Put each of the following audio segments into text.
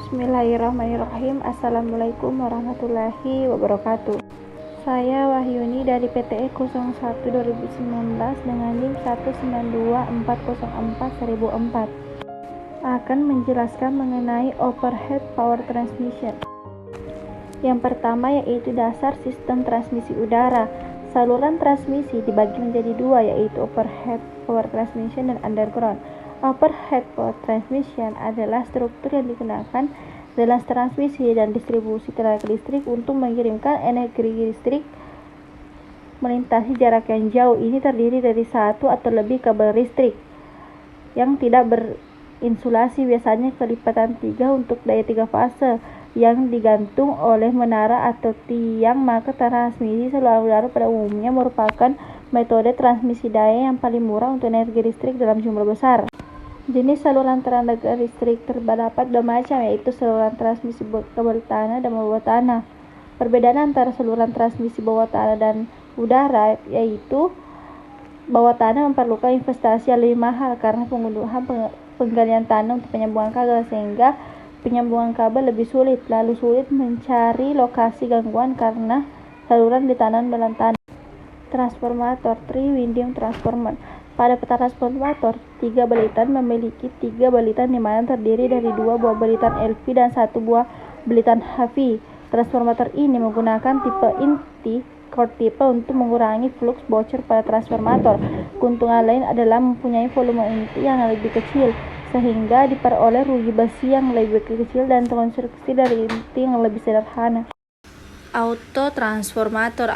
Bismillahirrahmanirrahim. Assalamualaikum warahmatullahi wabarakatuh. Saya Wahyuni dari PTE 01 2019 dengan NIM 192404004 akan menjelaskan mengenai overhead power transmission. Yang pertama yaitu dasar sistem transmisi udara. Saluran transmisi dibagi menjadi dua, yaitu overhead power transmission dan underground. Overhead power transmission adalah struktur yang digunakan dalam transmisi dan distribusi tenaga listrik untuk mengirimkan energi listrik melintasi jarak yang jauh. Ini terdiri dari satu atau lebih kabel listrik yang tidak berinsulasi, biasanya kelipatan 3 untuk daya 3 fase yang digantung oleh menara atau tiang. Maka transmisi saluran udara pada umumnya merupakan metode transmisi daya yang paling murah untuk energi listrik dalam jumlah besar. Jenis saluran tenaga listrik terdapat dua macam, yaitu saluran transmisi kabel tanah dan bawah tanah. Perbedaan antara saluran transmisi bawah tanah dan udara yaitu bawah tanah memerlukan investasi yang lebih mahal karena penggunaan penggalian tanah untuk penyambungan kabel, sehingga penyambungan kabel lebih sulit, lalu sulit mencari lokasi gangguan karena saluran ditanam dalam tanah. Transformator, three-winding transformer. Pada transformator, 3 belitan memiliki 3 belitan di mana terdiri dari 2 buah belitan LV dan 1 buah belitan HV. Transformator ini menggunakan tipe inti core tipe untuk mengurangi flux bocor pada transformator. Keuntungan lain adalah mempunyai volume inti yang lebih kecil, sehingga diperoleh rugi besi yang lebih kecil dan konstruksi dari inti yang lebih sederhana. Autotransformator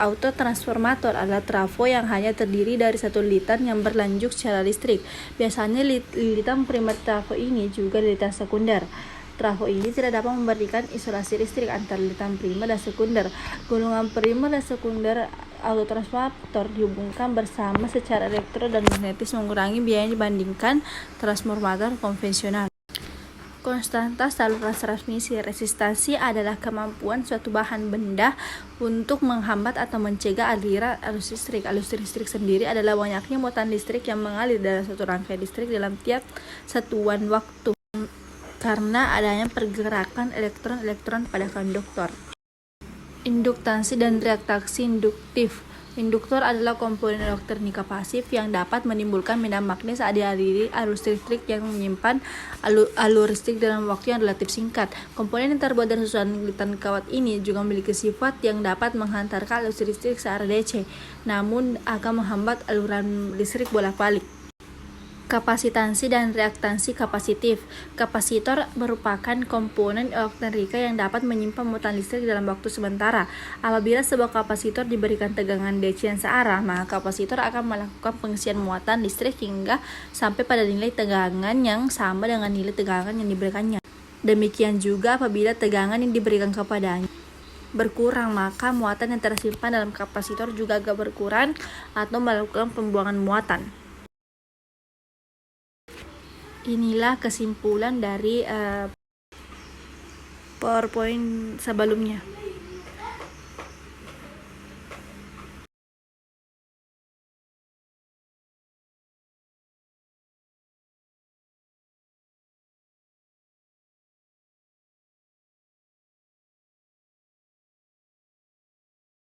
adalah trafo yang hanya terdiri dari satu lilitan yang berlanjut secara listrik. Biasanya lilitan primer trafo ini juga lilitan sekunder. Trafo ini tidak dapat memberikan isolasi listrik antara lilitan primer dan sekunder. Golongan primer dan sekunder autotransformator dihubungkan bersama secara elektro dan magnetis, mengurangi biaya dibandingkan transformator konvensional. Konstanta saluran transmisi. Resistansi adalah kemampuan suatu bahan benda untuk menghambat atau mencegah aliran arus listrik. Arus listrik sendiri adalah banyaknya muatan listrik yang mengalir dalam suatu rangkaian listrik dalam tiap satuan waktu karena adanya pergerakan elektron-elektron pada konduktor. Induktansi dan reaktansi induktif. Induktor adalah komponen elektronika pasif yang dapat menimbulkan medan magnet saat dialiri arus listrik yang menyimpan alur listrik dalam waktu yang relatif singkat. Komponen yang terbuat dari susunan lilitan kawat ini juga memiliki sifat yang dapat menghantarkan arus listrik searah DC, namun akan menghambat aliran listrik bolak-balik. Kapasitansi dan reaktansi kapasitif. Kapasitor merupakan komponen elektronika yang dapat menyimpan muatan listrik dalam waktu sementara. Apabila sebuah kapasitor diberikan tegangan DC yang searah, maka kapasitor akan melakukan pengisian muatan listrik hingga sampai pada nilai tegangan yang sama dengan nilai tegangan yang diberikannya. Demikian juga apabila tegangan yang diberikan kepadanya berkurang, maka muatan yang tersimpan dalam kapasitor juga agak berkurang atau melakukan pembuangan muatan. Inilah kesimpulan dari PowerPoint sebelumnya.